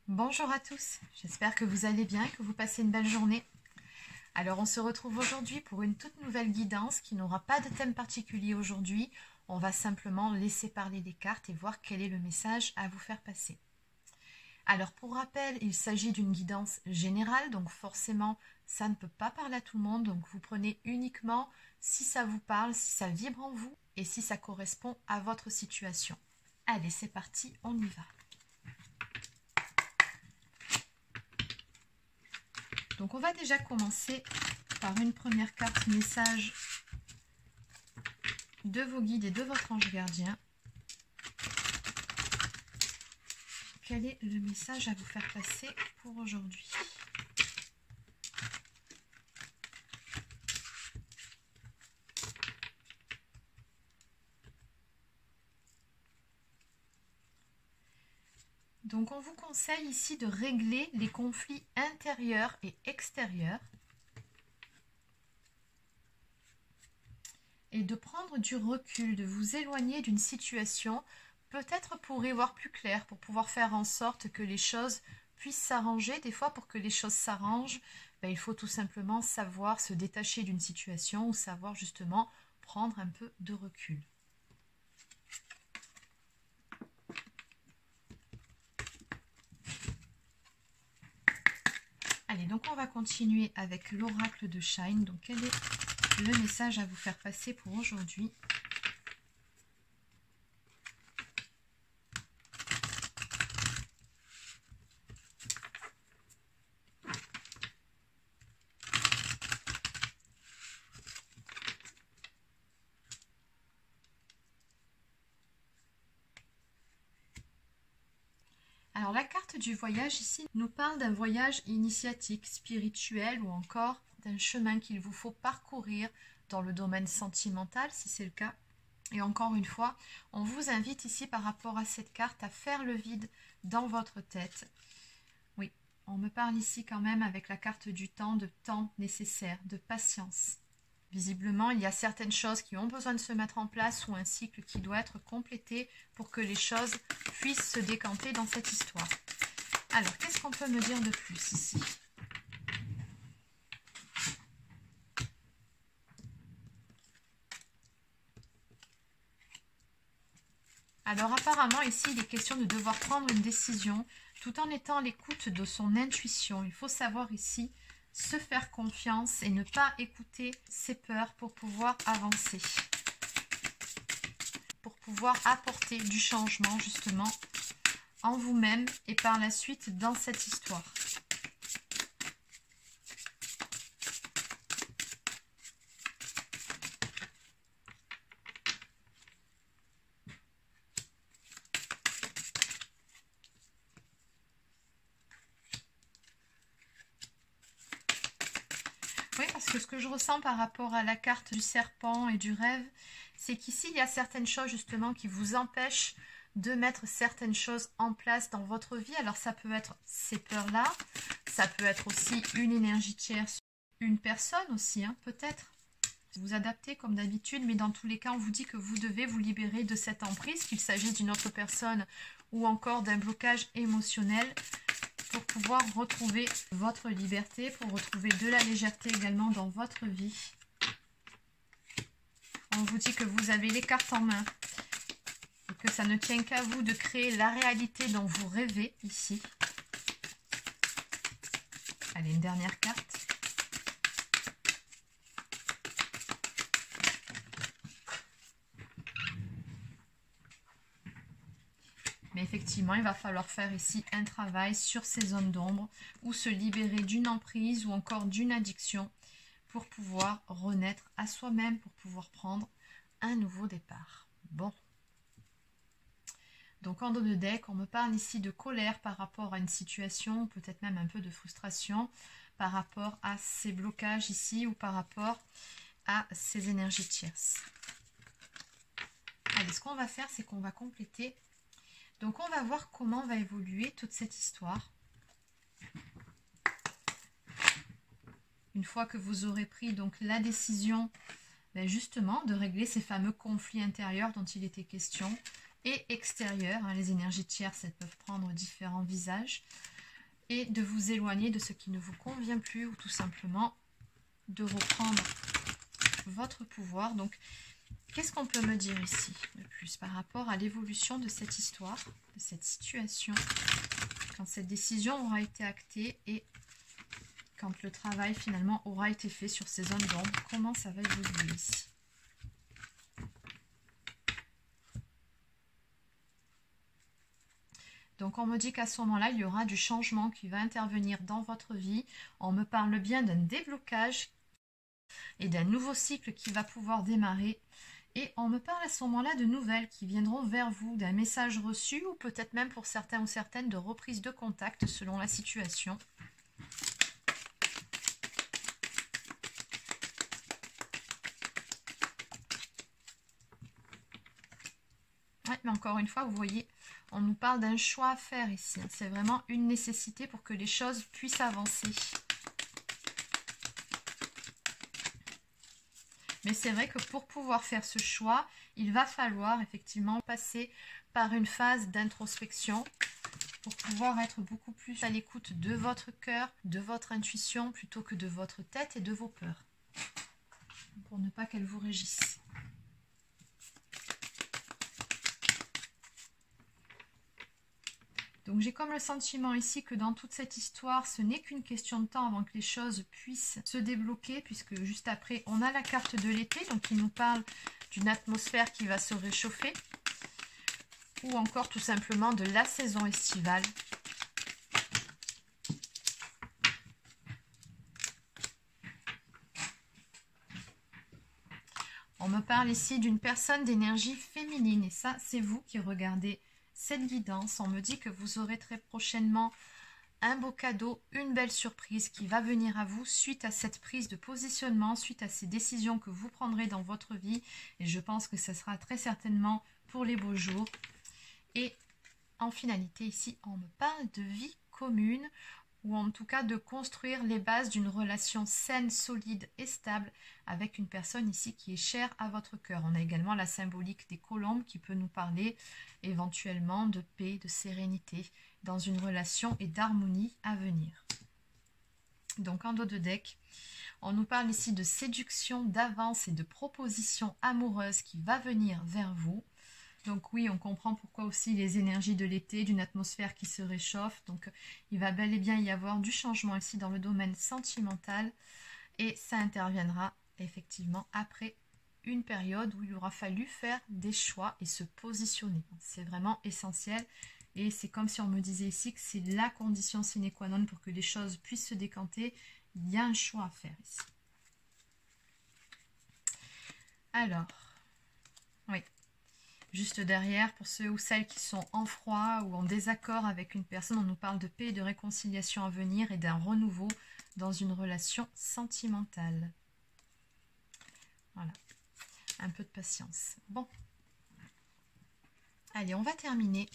Bonjour à tous, j'espère que vous allez bien et que vous passez une belle journée. Alors on se retrouve aujourd'hui pour une toute nouvelle guidance qui n'aura pas de thème particulier aujourd'hui. On va simplement laisser parler les cartes et voir quel est le message à vous faire passer. Alors pour rappel, il s'agit d'une guidance générale, donc forcément ça ne peut pas parler à tout le monde. Donc vous prenez uniquement si ça vous parle, si ça vibre en vous et si ça correspond à votre situation. Allez, c'est parti, on y va. Donc on va déjà commencer par une première carte message de vos guides et de votre ange gardien. Quel est le message à vous faire passer pour aujourd'hui ? Donc on vous conseille ici de régler les conflits intérieurs et extérieurs et de prendre du recul, de vous éloigner d'une situation, peut-être pour y voir plus clair, pour pouvoir faire en sorte que les choses puissent s'arranger. Des fois, pour que les choses s'arrangent, il faut tout simplement savoir se détacher d'une situation ou savoir justement prendre un peu de recul. Allez, donc on va continuer avec l'oracle de Shine. Donc quel est le message à vous faire passer pour aujourd'hui ? Alors la carte du voyage ici nous parle d'un voyage initiatique, spirituel ou encore d'un chemin qu'il vous faut parcourir dans le domaine sentimental si c'est le cas. Et encore une fois, on vous invite ici par rapport à cette carte à faire le vide dans votre tête. Oui, on me parle ici quand même avec la carte du temps, de temps nécessaire, de patience. Visiblement, il y a certaines choses qui ont besoin de se mettre en place ou un cycle qui doit être complété pour que les choses puissent se décanter dans cette histoire. Alors, qu'est-ce qu'on peut me dire de plus ici ? Alors, apparemment, ici, il est question de devoir prendre une décision tout en étant à l'écoute de son intuition. Il faut savoir ici se faire confiance et ne pas écouter ses peurs pour pouvoir avancer. Pour pouvoir apporter du changement justement en vous-même et par la suite dans cette histoire. Oui, parce que ce que je ressens par rapport à la carte du serpent et du rêve, c'est qu'ici, il y a certaines choses justement qui vous empêchent de mettre certaines choses en place dans votre vie. Alors ça peut être ces peurs-là, ça peut être aussi une énergie tierce, une personne aussi, peut-être. Vous adaptez comme d'habitude, mais dans tous les cas, on vous dit que vous devez vous libérer de cette emprise, qu'il s'agisse d'une autre personne ou encore d'un blocage émotionnel, pour pouvoir retrouver votre liberté, pour retrouver de la légèreté également dans votre vie. On vous dit que vous avez les cartes en main et que ça ne tient qu'à vous de créer la réalité dont vous rêvez ici. Allez, une dernière carte. Mais effectivement, il va falloir faire ici un travail sur ces zones d'ombre ou se libérer d'une emprise ou encore d'une addiction pour pouvoir renaître à soi-même, pour pouvoir prendre un nouveau départ. Bon. Donc en dos de deck, on me parle ici de colère par rapport à une situation, peut-être même un peu de frustration par rapport à ces blocages ici ou par rapport à ces énergies tierces. Allez, ce qu'on va faire, c'est qu'on va compléter. Donc on va voir comment va évoluer toute cette histoire. Une fois que vous aurez pris donc la décision justement de régler ces fameux conflits intérieurs dont il était question et extérieurs. Les énergies tierces, elles peuvent prendre différents visages. et de vous éloigner de ce qui ne vous convient plus ou tout simplement de reprendre votre pouvoir. Donc, qu'est-ce qu'on peut me dire ici de plus par rapport à l'évolution de cette histoire, de cette situation, quand cette décision aura été actée et quand le travail finalement aura été fait sur ces zones d'ombre, comment ça va évoluer ici? Donc on me dit qu'à ce moment-là, il y aura du changement qui va intervenir dans votre vie. On me parle bien d'un déblocage et d'un nouveau cycle qui va pouvoir démarrer. Et on me parle à ce moment-là de nouvelles qui viendront vers vous, d'un message reçu ou peut-être même pour certains ou certaines de reprise de contact selon la situation. Ouais, mais encore une fois, vous voyez, on nous parle d'un choix à faire ici. C'est vraiment une nécessité pour que les choses puissent avancer. Mais c'est vrai que pour pouvoir faire ce choix, il va falloir effectivement passer par une phase d'introspection pour pouvoir être beaucoup plus à l'écoute de votre cœur, de votre intuition, plutôt que de votre tête et de vos peurs. Pour ne pas qu'elles vous régissent. Donc j'ai comme le sentiment ici que dans toute cette histoire, ce n'est qu'une question de temps avant que les choses puissent se débloquer, puisque juste après, on a la carte de l'été, donc il nous parle d'une atmosphère qui va se réchauffer, ou encore tout simplement de la saison estivale. On me parle ici d'une personne d'énergie féminine, et ça, c'est vous qui regardez cette guidance. On me dit que vous aurez très prochainement un beau cadeau, une belle surprise qui va venir à vous suite à cette prise de positionnement, suite à ces décisions que vous prendrez dans votre vie. Et je pense que ce sera très certainement pour les beaux jours. Et en finalité, ici, on me parle de vie commune, ou en tout cas de construire les bases d'une relation saine, solide et stable avec une personne ici qui est chère à votre cœur. On a également la symbolique des colombes qui peut nous parler éventuellement de paix, de sérénité dans une relation et d'harmonie à venir. Donc en dos de deck, on nous parle ici de séduction, d'avance et de proposition amoureuse qui va venir vers vous. Donc oui, on comprend pourquoi aussi les énergies de l'été, d'une atmosphère qui se réchauffe. Donc il va bel et bien y avoir du changement ici dans le domaine sentimental. Et ça interviendra effectivement après une période où il aura fallu faire des choix et se positionner. C'est vraiment essentiel. Et c'est comme si on me disait ici que c'est la condition sine qua non pour que les choses puissent se décanter. Il y a un choix à faire ici. Alors, oui. Juste derrière, pour ceux ou celles qui sont en froid ou en désaccord avec une personne, on nous parle de paix et de réconciliation à venir et d'un renouveau dans une relation sentimentale. Voilà, un peu de patience. Bon, allez, on va terminer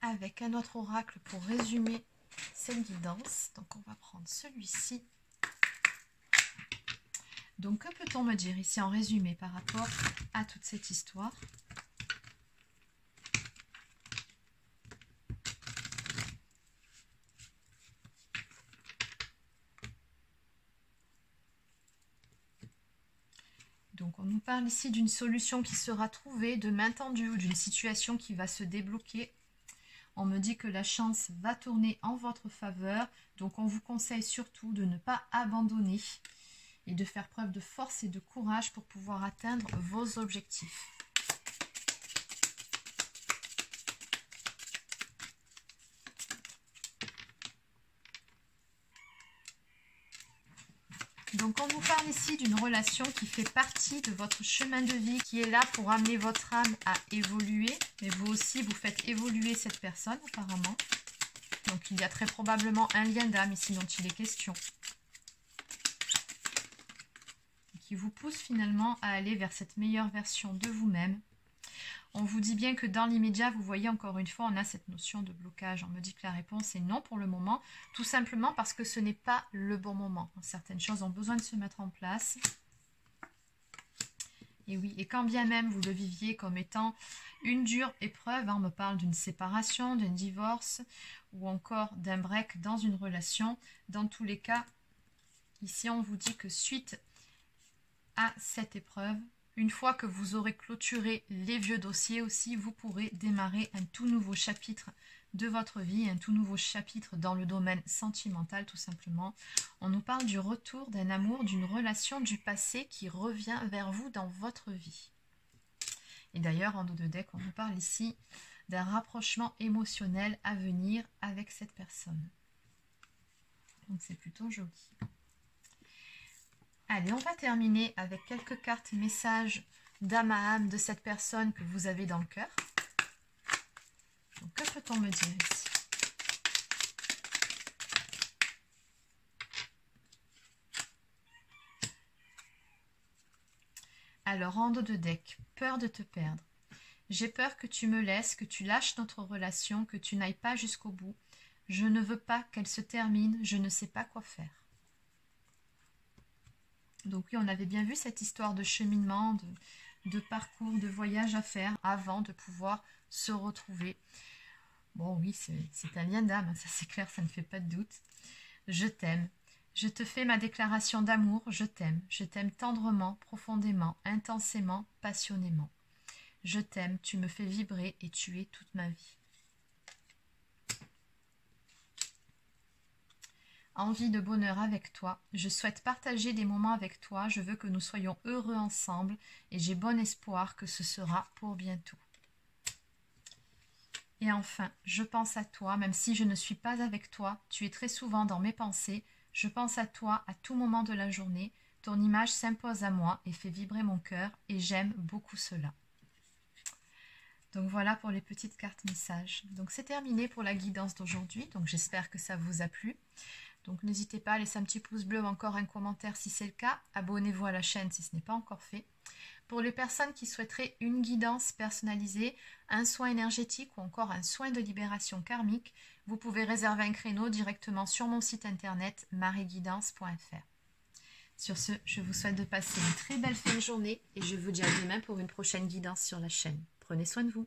avec un autre oracle pour résumer cette guidance. Donc, on va prendre celui-ci. Donc, que peut-on me dire ici en résumé par rapport à toute cette histoire? Donc, on nous parle ici d'une solution qui sera trouvée, de main tendue ou d'une situation qui va se débloquer. On me dit que la chance va tourner en votre faveur. Donc, on vous conseille surtout de ne pas abandonner et de faire preuve de force et de courage pour pouvoir atteindre vos objectifs. Donc on nous parle ici d'une relation qui fait partie de votre chemin de vie, qui est là pour amener votre âme à évoluer. Mais vous aussi, vous faites évoluer cette personne apparemment. Donc il y a très probablement un lien d'âme ici dont il est question. Qui vous pousse finalement à aller vers cette meilleure version de vous-même. On vous dit bien que dans l'immédiat, vous voyez encore une fois, on a cette notion de blocage. On me dit que la réponse est non pour le moment, tout simplement parce que ce n'est pas le bon moment. Certaines choses ont besoin de se mettre en place. Et oui, et quand bien même vous le viviez comme étant une dure épreuve, on me parle d'une séparation, d'un divorce ou encore d'un break dans une relation, dans tous les cas, ici on vous dit que suite à cette épreuve, une fois que vous aurez clôturé les vieux dossiers aussi, vous pourrez démarrer un tout nouveau chapitre de votre vie, un tout nouveau chapitre dans le domaine sentimental tout simplement. On nous parle du retour d'un amour, d'une relation du passé qui revient vers vous dans votre vie. Et d'ailleurs, en dos de deck, on nous parle ici d'un rapprochement émotionnel à venir avec cette personne. Donc c'est plutôt joli. Allez, on va terminer avec quelques cartes messages d'âme à âme de cette personne que vous avez dans le cœur. Donc, que peut-on me dire ici? Alors, en dos de deck, peur de te perdre. J'ai peur que tu me laisses, que tu lâches notre relation, que tu n'ailles pas jusqu'au bout. Je ne veux pas qu'elle se termine, je ne sais pas quoi faire. Donc oui, on avait bien vu cette histoire de cheminement, de parcours, de voyage à faire avant de pouvoir se retrouver. Bon oui, c'est un lien d'âme, ça c'est clair, ça ne fait pas de doute. Je t'aime. Je te fais ma déclaration d'amour, je t'aime tendrement, profondément, intensément, passionnément. Je t'aime, tu me fais vibrer et tu es toute ma vie. Envie de bonheur avec toi, je souhaite partager des moments avec toi, je veux que nous soyons heureux ensemble et j'ai bon espoir que ce sera pour bientôt. Et enfin, je pense à toi, même si je ne suis pas avec toi, tu es très souvent dans mes pensées, je pense à toi à tout moment de la journée, ton image s'impose à moi et fait vibrer mon cœur et j'aime beaucoup cela. Donc voilà pour les petites cartes messages. Donc c'est terminé pour la guidance d'aujourd'hui, donc j'espère que ça vous a plu. Donc n'hésitez pas à laisser un petit pouce bleu ou encore un commentaire si c'est le cas. Abonnez-vous à la chaîne si ce n'est pas encore fait. Pour les personnes qui souhaiteraient une guidance personnalisée, un soin énergétique ou encore un soin de libération karmique, vous pouvez réserver un créneau directement sur mon site internet marieguidance.fr. Sur ce, je vous souhaite de passer une très belle fin de journée et je vous dis à demain pour une prochaine guidance sur la chaîne. Prenez soin de vous.